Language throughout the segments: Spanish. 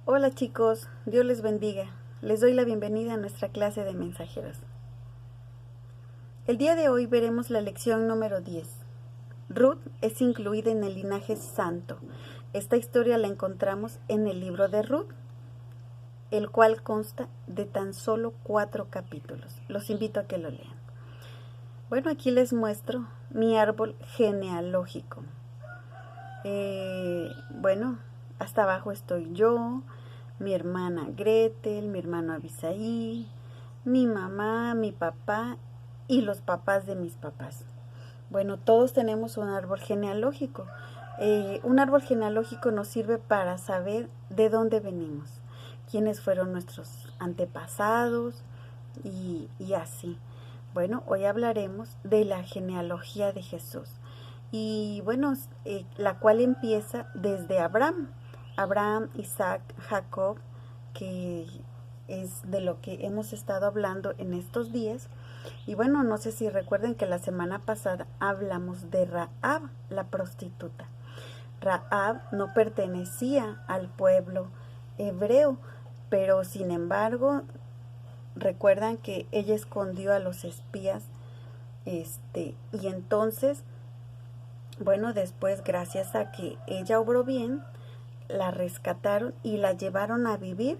Hola chicos, Dios les bendiga. Les doy la bienvenida a nuestra clase de mensajeros. El día de hoy veremos la lección número 10. Ruth es incluida en el linaje santo. Esta historia la encontramos en el libro de Ruth, el cual consta de tan solo 4 capítulos. Los invito a que lo lean. Bueno, aquí les muestro mi árbol genealógico. Bueno, hasta abajo estoy yo, mi hermana Gretel, mi hermano Abisaí, mi mamá, mi papá y los papás de mis papás. Bueno, todos tenemos un árbol genealógico. Un árbol genealógico nos sirve para saber de dónde venimos, quiénes fueron nuestros antepasados y así. Bueno, hoy hablaremos de la genealogía de Jesús. Y bueno, la cual empieza desde Abraham, Isaac, Jacob, que es de lo que hemos estado hablando en estos días. Y bueno, no sé si recuerden que la semana pasada hablamos de Rahab, la prostituta. Rahab no pertenecía al pueblo hebreo, pero sin embargo, recuerdan que ella escondió a los espías, y entonces, bueno, después, gracias a que ella obró bien, la rescataron y la llevaron a vivir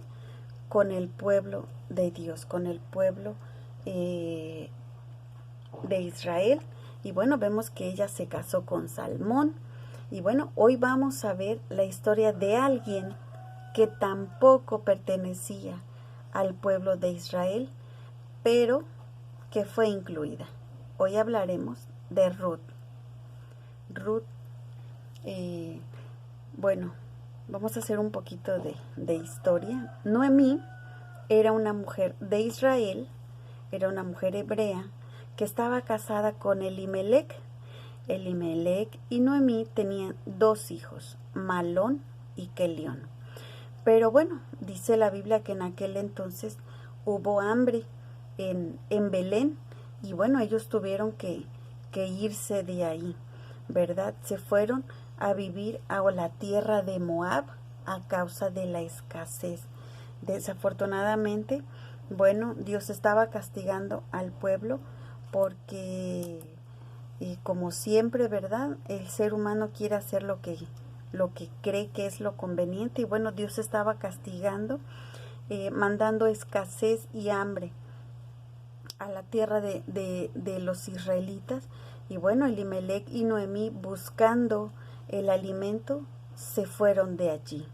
con el pueblo de Dios, con el pueblo de Israel. Y bueno, vemos que ella se casó con Salmón. Y bueno, hoy vamos a ver la historia de alguien que tampoco pertenecía al pueblo de Israel, pero que fue incluida. Hoy hablaremos de Ruth. Ruth, bueno, vamos a hacer un poquito de historia. Noemí era una mujer de Israel, era una mujer hebrea que estaba casada con Elimelec. Elimelec y Noemí tenían 2 hijos, Malón y Kelión. Pero bueno, dice la Biblia que en aquel entonces hubo hambre en Belén y bueno, ellos tuvieron que irse de ahí, ¿verdad? Se fueron a vivir a la tierra de Moab a causa de la escasez. Desafortunadamente, bueno, Dios estaba castigando al pueblo porque, como siempre, ¿verdad? El ser humano quiere hacer lo que cree que es lo conveniente y bueno, Dios estaba castigando, mandando escasez y hambre a la tierra de los israelitas. Y bueno, Elimelec y Noemí, buscando el alimento, se fueron de allí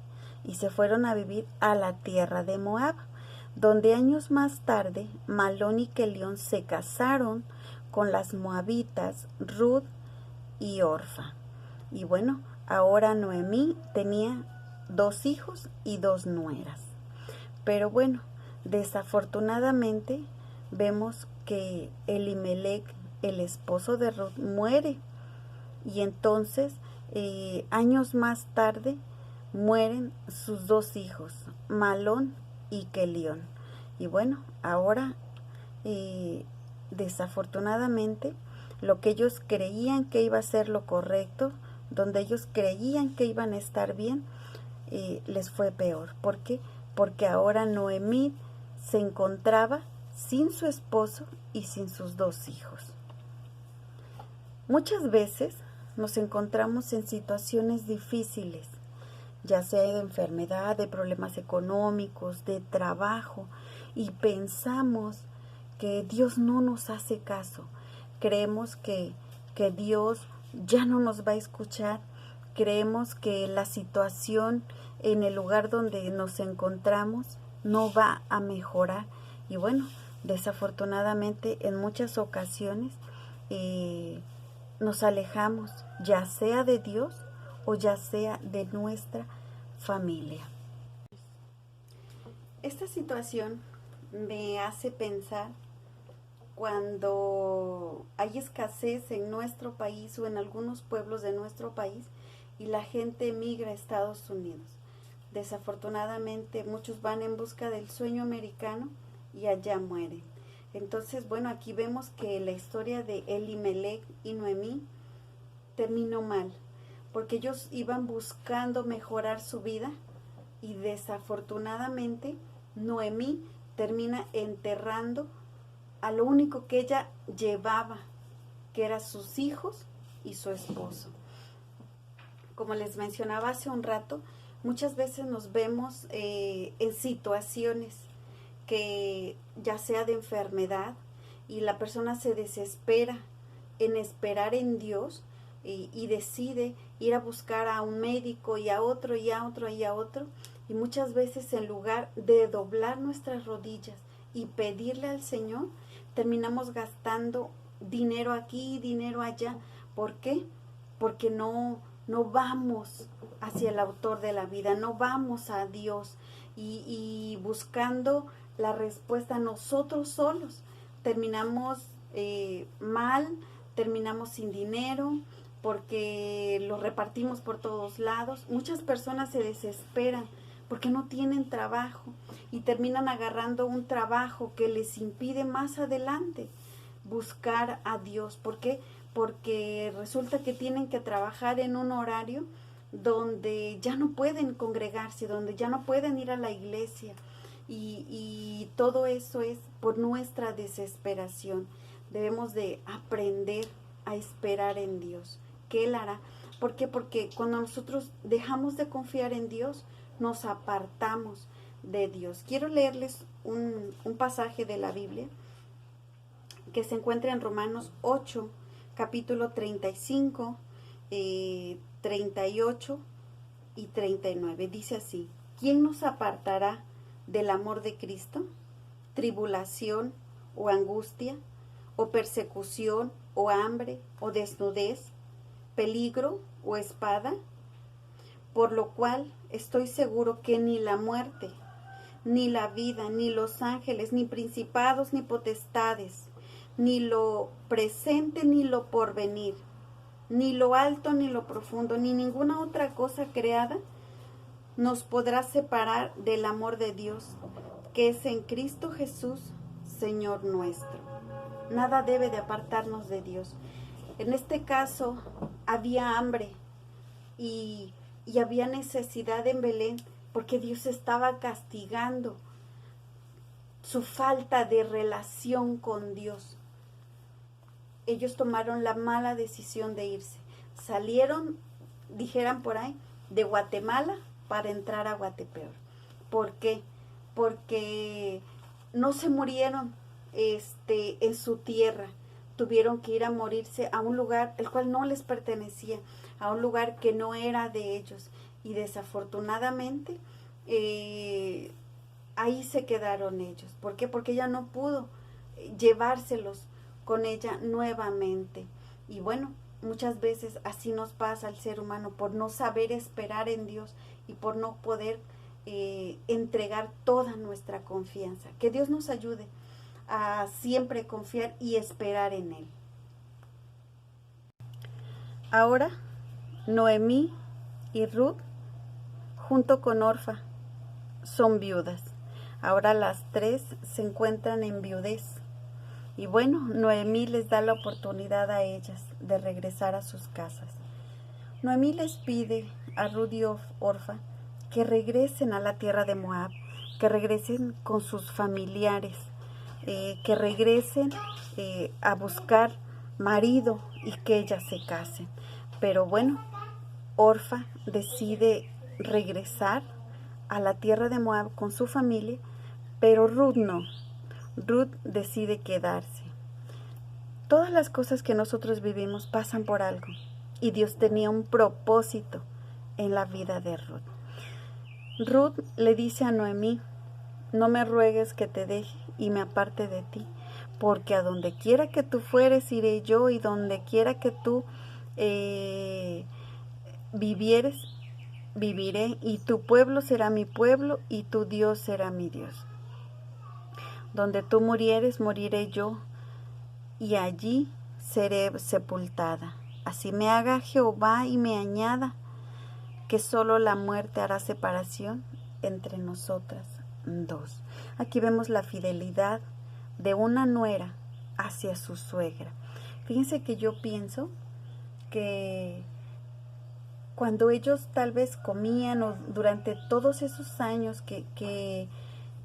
y se fueron a vivir a la tierra de Moab, donde años más tarde Malón y Kelión se casaron con las moabitas Ruth y Orfa. Y bueno, ahora Noemí tenía 2 hijos y 2 nueras. Pero bueno, desafortunadamente vemos que Elimelec, el esposo de Ruth, muere. Y entonces, años más tarde, mueren sus 2 hijos, Malón y Kelión. Y bueno, ahora, desafortunadamente, lo que ellos creían que iba a ser lo correcto, donde ellos creían que iban a estar bien, les fue peor. ¿Por qué? Porque ahora Noemí se encontraba sin su esposo y sin sus 2 hijos. Muchas veces nos encontramos en situaciones difíciles, ya sea de enfermedad, de problemas económicos, de trabajo, y pensamos que Dios no nos hace caso. Creemos que Dios ya no nos va a escuchar. Creemos que la situación en el lugar donde nos encontramos no va a mejorar. Y bueno, desafortunadamente en muchas ocasiones nos alejamos, ya sea de Dios o ya sea de nuestra familia. Esta situación me hace pensar cuando hay escasez en nuestro país o en algunos pueblos de nuestro país y la gente emigra a Estados Unidos. Desafortunadamente muchos van en busca del sueño americano y allá mueren. Entonces, bueno, aquí vemos que la historia de Elimelec y Noemí terminó mal, porque ellos iban buscando mejorar su vida, y desafortunadamente Noemí termina enterrando a lo único que ella llevaba, que eran sus hijos y su esposo. Como les mencionaba hace un rato, muchas veces nos vemos en situaciones que ya sea de enfermedad y la persona se desespera en esperar en Dios y decide ir a buscar a un médico y a otro y a otro y a otro, y muchas veces en lugar de doblar nuestras rodillas y pedirle al Señor, terminamos gastando dinero aquí, dinero allá. ¿Por qué? Porque no vamos hacia el autor de la vida, no vamos a Dios y buscando la respuesta nosotros solos. Terminamos mal, terminamos sin dinero porque lo repartimos por todos lados. Muchas personas se desesperan porque no tienen trabajo y terminan agarrando un trabajo que les impide más adelante buscar a Dios. ¿Por qué? Porque resulta que tienen que trabajar en un horario donde ya no pueden congregarse, donde ya no pueden ir a la iglesia. Y todo eso es por nuestra desesperación. Debemos de aprender a esperar en Dios. ¿Qué Él hará? ¿Por qué? Porque cuando nosotros dejamos de confiar en Dios, nos apartamos de Dios. Quiero leerles un pasaje de la Biblia que se encuentra en Romanos 8, capítulo 35, 38 y 39. Dice así: ¿quién nos apartará del amor de Cristo? ¿Tribulación o angustia, o persecución, o hambre, o desnudez, peligro o espada? Por lo cual estoy seguro que ni la muerte, ni la vida, ni los ángeles, ni principados, ni potestades, ni lo presente, ni lo porvenir, ni lo alto, ni lo profundo, ni ninguna otra cosa creada nos podrá separar del amor de Dios, que es en Cristo Jesús, Señor nuestro. Nada debe de apartarnos de Dios. En este caso, había hambre y había necesidad en Belén, porque Dios estaba castigando su falta de relación con Dios. Ellos tomaron la mala decisión de irse. Salieron, dijeran por ahí, de Guatemala para entrar a Guatepeor. ¿Por qué? Porque no se murieron en su tierra. Tuvieron que ir a morirse a un lugar el cual no les pertenecía, a un lugar que no era de ellos. Y desafortunadamente ahí se quedaron ellos. ¿Por qué? Porque ella no pudo llevárselos con ella nuevamente. Y bueno, muchas veces así nos pasa al ser humano, por no saber esperar en Dios y por no poder entregar toda nuestra confianza. Que Dios nos ayude a siempre confiar y esperar en Él. Ahora, Noemí y Ruth, junto con Orfa, son viudas. Ahora las tres se encuentran en viudez. Y bueno, Noemí les da la oportunidad a ellas de regresar a sus casas. Noemí les pide a Ruth y Orfa que regresen a la tierra de Moab, que regresen con sus familiares, que regresen a buscar marido y que ellas se casen. Pero bueno, Orfa decide regresar a la tierra de Moab con su familia, pero Ruth no. Ruth decide quedarse. Todas las cosas que nosotros vivimos pasan por algo, y Dios tenía un propósito en la vida de Ruth. Ruth le dice a Noemí: no me ruegues que te deje y me aparte de ti, porque a donde quiera que tú fueres iré yo, y donde quiera que tú vivieres, viviré, y tu pueblo será mi pueblo, y tu Dios será mi Dios. Donde tú murieres, moriré yo, y allí seré sepultada. Así me haga Jehová y me añada, que solo la muerte hará separación entre nosotras dos. Aquí vemos la fidelidad de una nuera hacia su suegra. Fíjense que yo pienso que cuando ellos tal vez comían o durante todos esos años que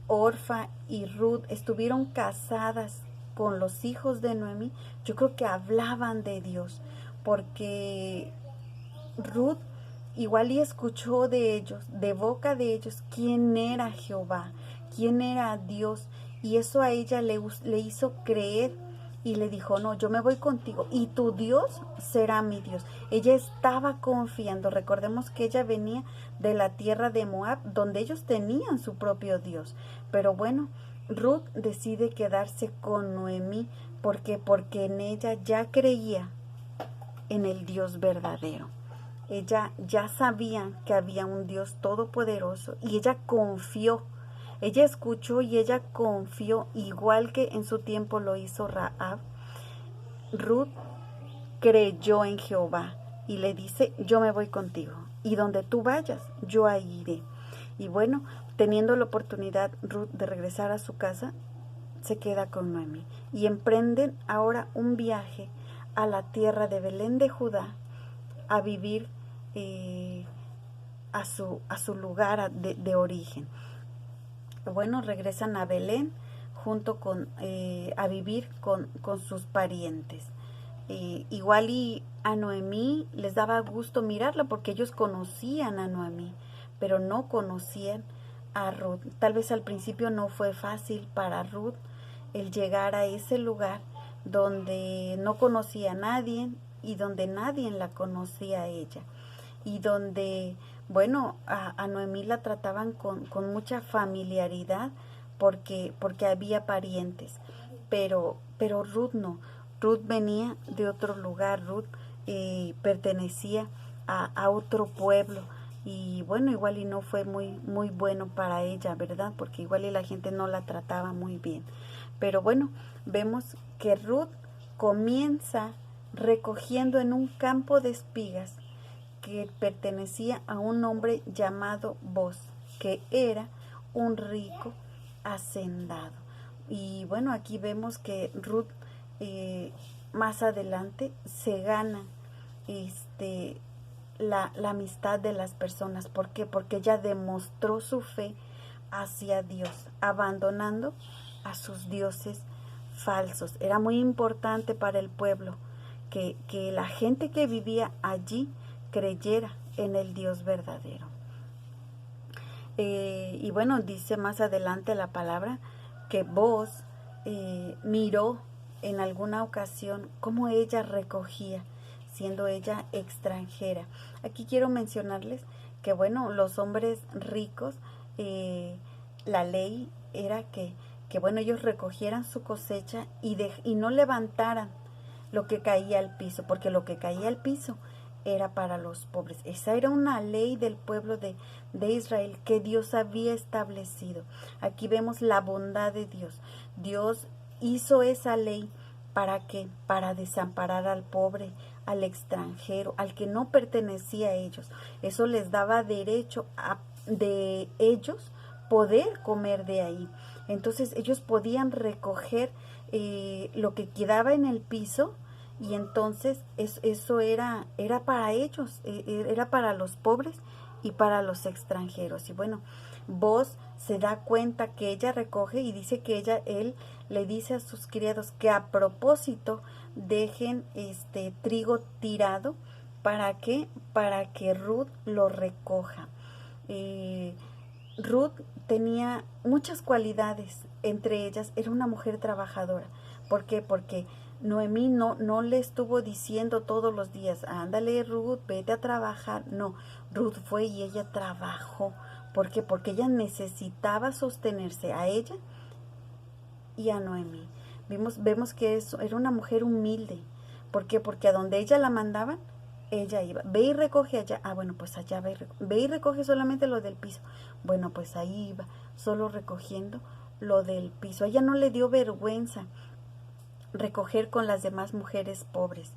Orfa y Ruth estuvieron casadas con los hijos de Noemí, yo creo que hablaban de Dios, porque Ruth igual y escuchó de ellos, de boca de ellos, quién era Jehová, quién era Dios, y eso a ella le hizo creer y le dijo, no, yo me voy contigo y tu Dios será mi Dios. Ella estaba confiando, recordemos que ella venía de la tierra de Moab, donde ellos tenían su propio Dios, pero bueno, Ruth decide quedarse con Noemí, porque en ella ya creía en el Dios verdadero. Ella ya sabía que había un Dios todopoderoso y ella confió. Ella escuchó y ella confió, igual que en su tiempo lo hizo Rahab. Ruth creyó en Jehová y le dice, yo me voy contigo y donde tú vayas, yo ahí iré. Y bueno, teniendo la oportunidad Ruth de regresar a su casa, se queda con Noemí y emprenden ahora un viaje a la tierra de Belén de Judá a vivir a su lugar de origen. Bueno, regresan a Belén junto con a vivir con sus parientes. Igual y a Noemí les daba gusto mirarla porque ellos conocían a Noemí, pero no conocían a Ruth. Tal vez al principio no fue fácil para Ruth el llegar a ese lugar donde no conocía a nadie y donde nadie la conocía a ella. Y donde, bueno, a Noemí la trataban con mucha familiaridad porque había parientes, pero Ruth no. Ruth venía de otro lugar, Ruth pertenecía a otro pueblo y bueno, igual y no fue muy bueno para ella, ¿verdad? Porque igual y la gente no la trataba muy bien. Pero bueno, vemos que Ruth comienza recogiendo en un campo de espigas que pertenecía a un hombre llamado Boz, que era un rico hacendado. Y bueno, aquí vemos que Ruth más adelante se gana la amistad de las personas. ¿Por qué? Porque ella demostró su fe hacia Dios, abandonando a sus dioses falsos. Era muy importante para el pueblo que la gente que vivía allí creyera en el Dios verdadero. Y bueno, dice más adelante la palabra que Boz miró en alguna ocasión cómo ella recogía, siendo ella extranjera. Aquí quiero mencionarles que bueno, los hombres ricos, la ley era que bueno, ellos recogieran su cosecha y no levantaran lo que caía al piso, porque lo que caía al piso era para los pobres. Esa era una ley del pueblo de Israel que Dios había establecido. Aquí vemos la bondad de Dios. Dios hizo esa ley ¿para qué? Para desamparar al pobre, al extranjero, al que no pertenecía a ellos. Eso les daba derecho de ellos poder comer de ahí. Entonces ellos podían recoger lo que quedaba en el piso y entonces eso era para ellos, era para los pobres y para los extranjeros. Y bueno, Boz se da cuenta que ella recoge y dice que él le dice a sus criados que a propósito dejen trigo tirado. ¿Para qué? Para que Ruth lo recoja. Ruth tenía muchas cualidades, entre ellas era una mujer trabajadora. ¿Por qué? Porque Noemí no le estuvo diciendo todos los días, ándale Ruth, vete a trabajar. No, Ruth fue y ella trabajó. ¿Por qué? Porque ella necesitaba sostenerse a ella y a Noemí. Vemos que era una mujer humilde. ¿Por qué? Porque a donde ella la mandaban, ella iba. Ve y recoge allá. Ah, bueno, pues allá ve y recoge solamente lo del piso. Bueno, pues ahí iba, solo recogiendo lo del piso. A ella no le dio vergüenza recoger con las demás mujeres pobres.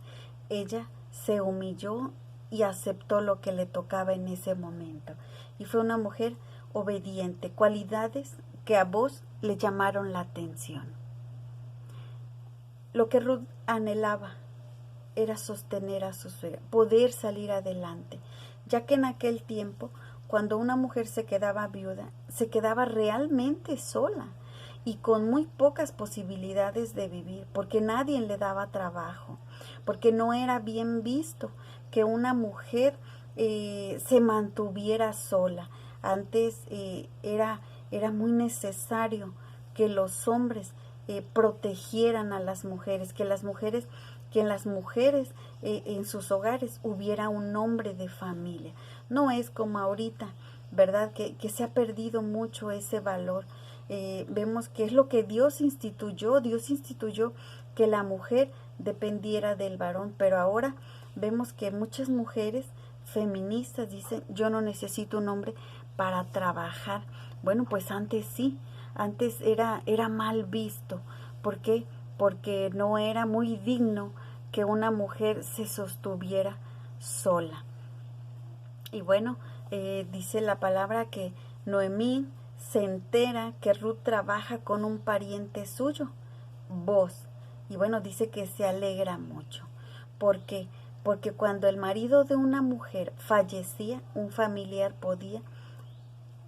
Ella se humilló y aceptó lo que le tocaba en ese momento. Y fue una mujer obediente, cualidades que a Boz le llamaron la atención. Lo que Ruth anhelaba era sostener a su suegra, poder salir adelante. ya que en aquel tiempo, cuando una mujer se quedaba viuda, se quedaba realmente sola y con muy pocas posibilidades de vivir, porque nadie le daba trabajo, porque no era bien visto que una mujer se mantuviera sola. Antes era muy necesario que los hombres protegieran a las mujeres, que en las mujeres en sus hogares hubiera un hombre de familia. No es como ahorita, ¿verdad? Que se ha perdido mucho ese valor. Vemos que es lo que Dios instituyó que la mujer dependiera del varón, pero ahora vemos que muchas mujeres feministas dicen, yo no necesito un hombre para trabajar. Bueno, pues antes sí, antes era mal visto. ¿Por qué? Porque no era muy digno que una mujer se sostuviera sola. Y bueno, dice la palabra que Noemí se entera que Ruth trabaja con un pariente suyo, Boz. Y bueno, dice que se alegra mucho. ¿Por qué? Porque cuando el marido de una mujer fallecía, un familiar podía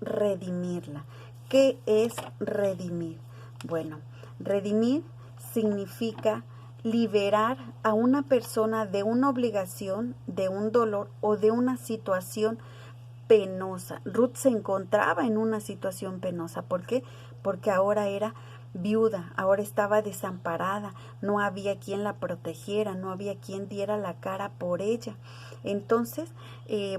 redimirla. ¿Qué es redimir? Bueno, redimir significa liberar a una persona de una obligación, de un dolor o de una situación penosa. Ruth se encontraba en una situación penosa. ¿Por qué? Porque ahora era viuda, ahora estaba desamparada, no había quien la protegiera, no había quien diera la cara por ella. Entonces,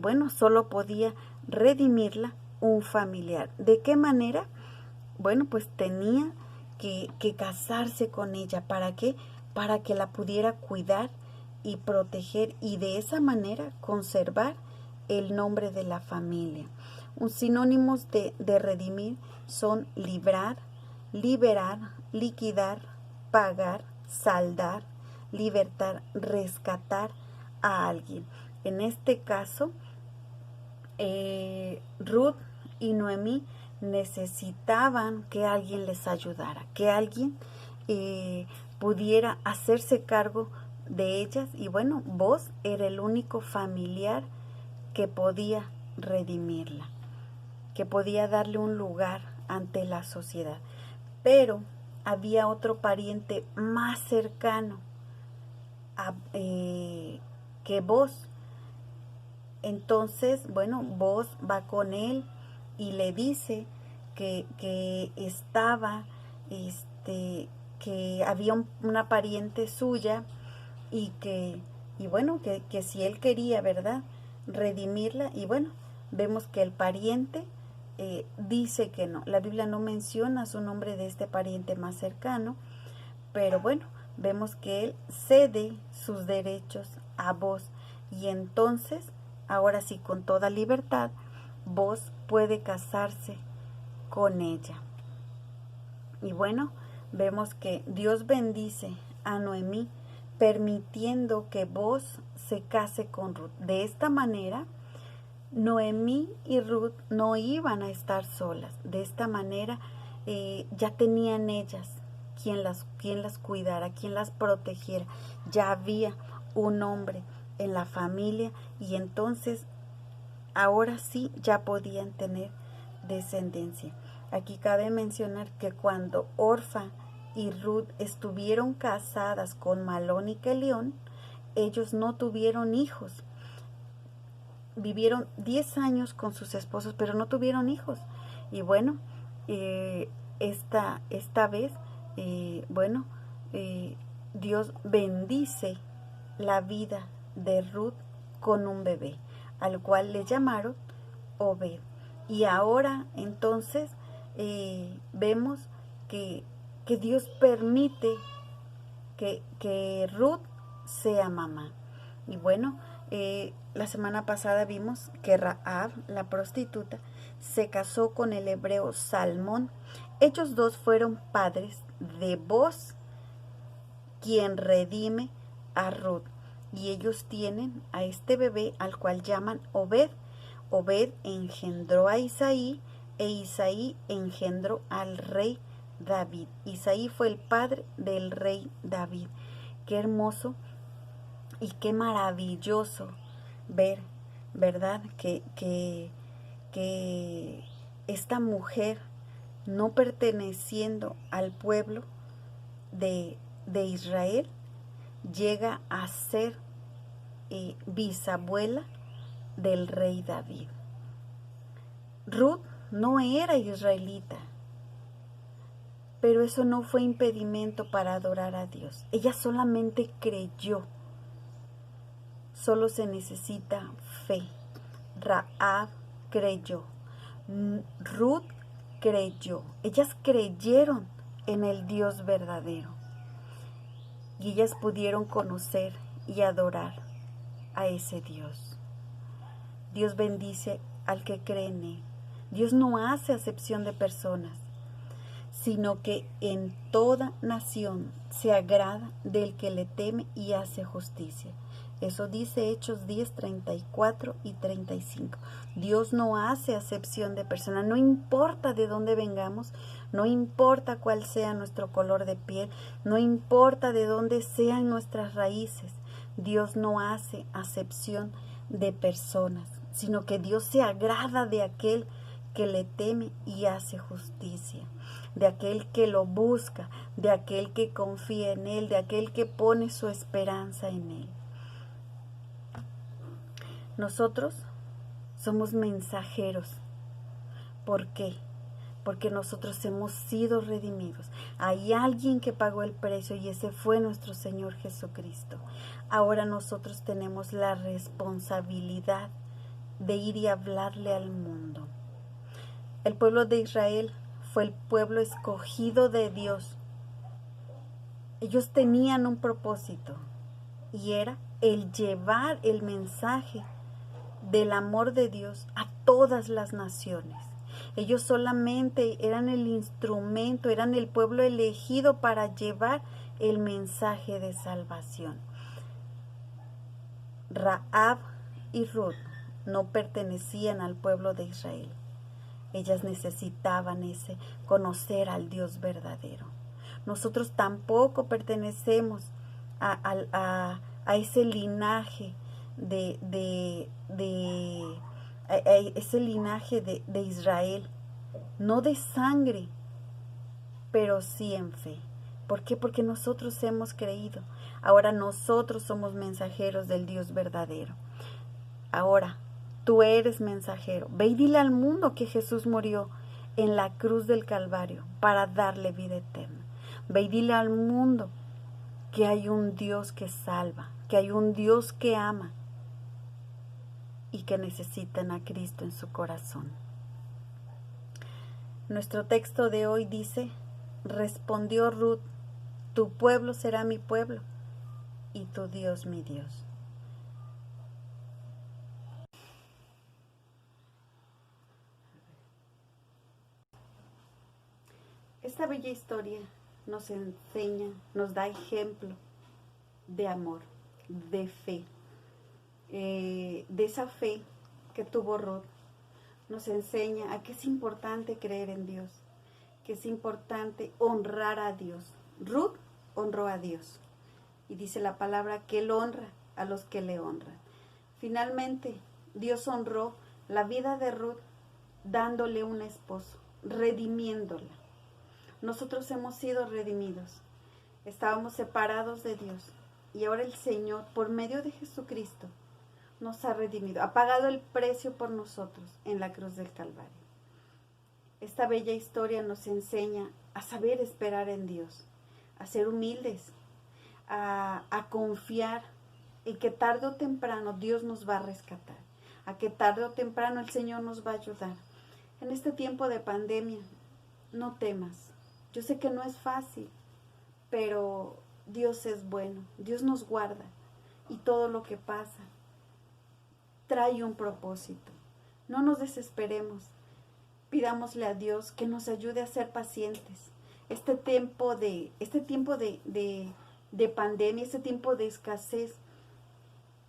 bueno, solo podía redimirla un familiar. ¿De qué manera? Bueno, pues tenía que casarse con ella. ¿Para qué? Para que la pudiera cuidar y proteger y de esa manera conservar el nombre de la familia. Un sinónimos de redimir son librar, liberar, liquidar, pagar, saldar, libertar, rescatar a alguien. En este caso, Ruth y Noemí necesitaban que alguien les ayudara, que alguien pudiera hacerse cargo de ellas. Y bueno, Boz era el único familiar que podía redimirla, que podía darle un lugar ante la sociedad. Pero había otro pariente más cercano que Boz. Entonces, bueno, Boz va con él y le dice que estaba, que había una pariente suya y bueno, que si él quería, ¿verdad?, redimirla. Y bueno, vemos que el pariente dice que no. La Biblia no menciona su nombre de este pariente más cercano, pero bueno, vemos que él cede sus derechos a Boz y entonces, ahora sí, con toda libertad, Boz puede casarse con ella. Y bueno, vemos que Dios bendice a Noemí permitiendo que Boz se case con Ruth. De esta manera, Noemí y Ruth no iban a estar solas. De esta manera, ya tenían ellas quien las cuidara, quien las protegiera. Ya había un hombre en la familia y entonces ahora sí ya podían tener descendencia. Aquí cabe mencionar que cuando Orfa y Ruth estuvieron casadas con Malón y Kelión, ellos no tuvieron hijos. Vivieron 10 años con sus esposos, pero no tuvieron hijos. Y bueno, esta vez, bueno, Dios bendice la vida de Ruth con un bebé, al cual le llamaron Obed. Y ahora entonces vemos que Dios permite que Ruth sea mamá. Y bueno, la semana pasada vimos que Rahab, la prostituta, se casó con el hebreo Salmón. Ellos dos fueron padres de Boz, quien redime a Ruth. Y ellos tienen a este bebé al cual llaman Obed. Obed engendró a Isaí e Isaí engendró al rey David. Isaí fue el padre del rey David. Qué hermoso y qué maravilloso ver ¿verdad? Que esta mujer, no perteneciendo al pueblo de Israel, llega a ser bisabuela del rey David. Ruth no era israelita, pero eso no fue impedimento para adorar a Dios. Ella solamente creyó. Solo se necesita fe. Rahab creyó. Ruth creyó. Ellas creyeron en el Dios verdadero. Y ellas pudieron conocer y adorar a ese Dios. Dios bendice al que cree en Él. Dios no hace acepción de personas, sino que en toda nación se agrada del que le teme y hace justicia. Eso dice Hechos 10, 34 y 35. Dios no hace acepción de personas, no importa de dónde vengamos, no importa cuál sea nuestro color de piel, no importa de dónde sean nuestras raíces. Dios no hace acepción de personas, sino que Dios se agrada de aquel que le teme y hace justicia, de aquel que lo busca, de aquel que confía en Él, de aquel que pone su esperanza en Él. Nosotros somos mensajeros. ¿Por qué? Porque nosotros hemos sido redimidos. Hay alguien que pagó el precio y ese fue nuestro Señor Jesucristo. Ahora nosotros tenemos la responsabilidad de ir y hablarle al mundo. El pueblo de Israel fue el pueblo escogido de Dios. Ellos tenían un propósito y era el llevar el mensaje del amor de Dios a todas las naciones. Ellos solamente eran el instrumento, eran el pueblo elegido para llevar el mensaje de salvación. Rahab y Ruth no pertenecían al pueblo de Israel. Ellas necesitaban conocer al Dios verdadero. Nosotros tampoco pertenecemos a ese linaje ese linaje de Israel, no de sangre, pero sí en fe. ¿Por qué? Porque nosotros hemos creído. Ahora nosotros somos mensajeros del Dios verdadero. Ahora, tú eres mensajero. Ve y dile al mundo que Jesús murió en la cruz del Calvario para darle vida eterna. Ve y dile al mundo que hay un Dios que salva, que hay un Dios que ama y que necesitan a Cristo en su corazón. Nuestro texto de hoy dice: respondió Ruth, tu pueblo será mi pueblo y tu Dios mi Dios. Esta bella historia nos enseña, nos da ejemplo de amor, de fe, de esa fe que tuvo Ruth. Nos enseña a que es importante creer en Dios, que es importante honrar a Dios. Ruth honró a Dios y dice la palabra que Él honra a los que le honran. Finalmente, Dios honró la vida de Ruth dándole un esposo, redimiéndola. Nosotros hemos sido redimidos. Estábamos separados de Dios y ahora el Señor, por medio de Jesucristo, nos ha redimido, ha pagado el precio por nosotros en la cruz del Calvario. Esta bella historia nos enseña a saber esperar en Dios, a ser humildes, a confiar en que tarde o temprano Dios nos va a rescatar, a que tarde o temprano el Señor nos va a ayudar. En este tiempo de pandemia, no temas. Yo sé que no es fácil, pero Dios es bueno, Dios nos guarda y todo lo que pasa trae un propósito. No nos desesperemos, pidámosle a Dios que nos ayude a ser pacientes. Este tiempo de pandemia, este tiempo de escasez,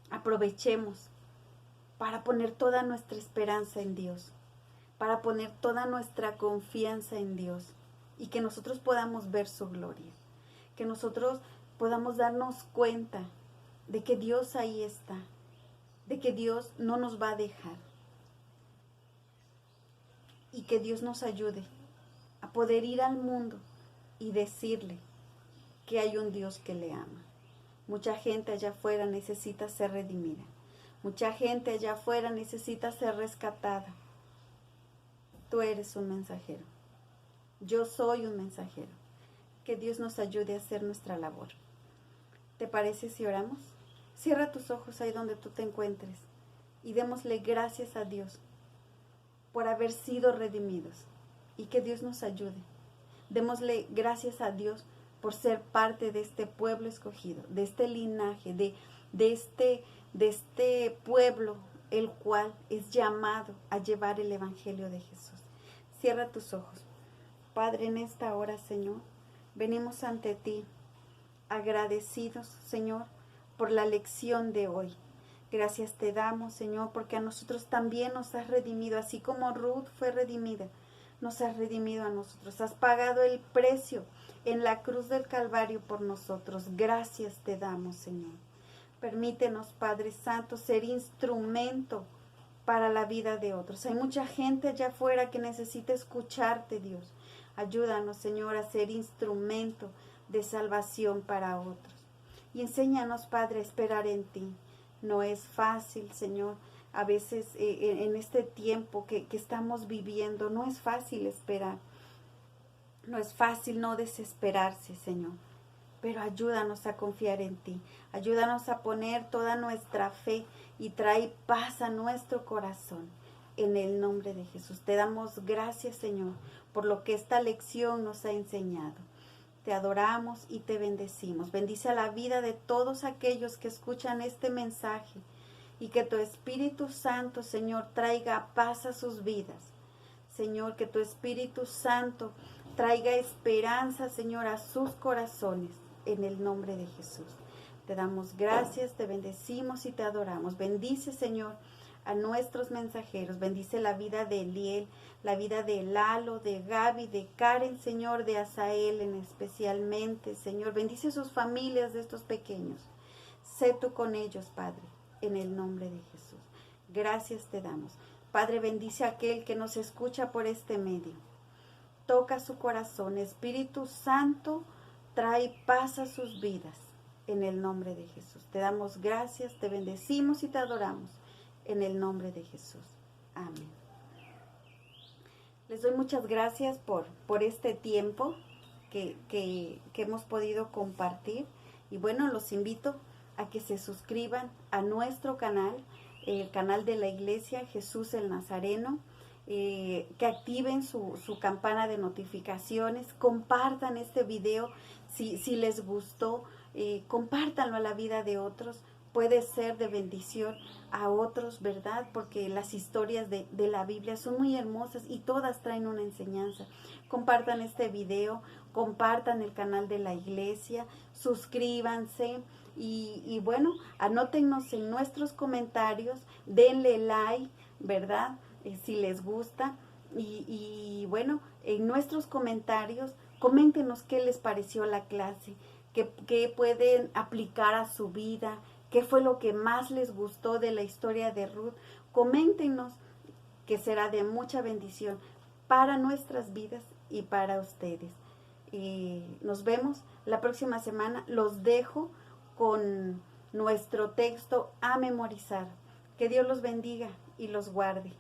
aprovechemos para poner toda nuestra esperanza en Dios, para poner toda nuestra confianza en Dios y que nosotros podamos ver su gloria, que nosotros podamos darnos cuenta de que Dios ahí está, de que Dios no nos va a dejar y que Dios nos ayude a poder ir al mundo y decirle que hay un Dios que le ama. Mucha gente allá afuera necesita ser redimida. Mucha gente allá afuera necesita ser rescatada. Tú eres un mensajero. Yo soy un mensajero. Que Dios nos ayude a hacer nuestra labor. ¿Te parece si oramos? Cierra tus ojos ahí donde tú te encuentres y démosle gracias a Dios por haber sido redimidos y que Dios nos ayude. Démosle gracias a Dios por ser parte de este pueblo escogido, de este linaje, de este pueblo, el cual es llamado a llevar el evangelio de Jesús. Cierra tus ojos. Padre, en esta hora, Señor, venimos ante ti agradecidos, Señor, por la lección de hoy. Gracias te damos, Señor, porque a nosotros también nos has redimido, así como Ruth fue redimida, nos has redimido a nosotros. Has pagado el precio en la cruz del Calvario por nosotros. Gracias te damos, Señor. Permítenos, Padre Santo, ser instrumento para la vida de otros. Hay mucha gente allá afuera que necesita escucharte, Dios. Ayúdanos, Señor, a ser instrumento de salvación para otros. Y enséñanos, Padre, a esperar en ti. No es fácil, Señor. A veces en este tiempo que estamos viviendo, no es fácil esperar. No es fácil no desesperarse, Señor. Pero ayúdanos a confiar en ti. Ayúdanos a poner toda nuestra fe y trae paz a nuestro corazón. En el nombre de Jesús. Te damos gracias, Señor, por lo que esta lección nos ha enseñado. Te adoramos y te bendecimos. Bendice a la vida de todos aquellos que escuchan este mensaje y que tu Espíritu Santo, Señor, traiga paz a sus vidas. Señor, que tu Espíritu Santo traiga esperanza, Señor, a sus corazones, en el nombre de Jesús. Te damos gracias, te bendecimos y te adoramos. Bendice, Señor, a nuestros mensajeros. Bendice la vida de Eliel, la vida de Lalo, de Gaby, de Karen, Señor, de Asael especialmente, Señor. Bendice sus familias de estos pequeños. Sé tú con ellos, Padre, en el nombre de Jesús. Gracias te damos. Padre, bendice a aquel que nos escucha por este medio. Toca su corazón. Espíritu Santo, trae paz a sus vidas, en el nombre de Jesús. Te damos gracias, te bendecimos y te adoramos. En el nombre de Jesús. Amén. Les doy muchas gracias por este tiempo que hemos podido compartir. Y bueno, los invito a que se suscriban a nuestro canal, el canal de la iglesia Jesús el Nazareno. Que activen su campana de notificaciones. Compartan este video si les gustó. Compártanlo a la vida de otros. Puede ser de bendición a otros, ¿verdad? Porque las historias de la Biblia son muy hermosas y todas traen una enseñanza. Compartan este video, compartan el canal de la iglesia, suscríbanse y bueno, anótennos en nuestros comentarios, denle like, ¿verdad? Si les gusta y bueno, en nuestros comentarios, coméntenos qué les pareció la clase, qué pueden aplicar a su vida, qué fue lo que más les gustó de la historia de Ruth. Coméntenos, que será de mucha bendición para nuestras vidas y para ustedes. Y nos vemos la próxima semana. Los dejo con nuestro texto a memorizar. Que Dios los bendiga y los guarde.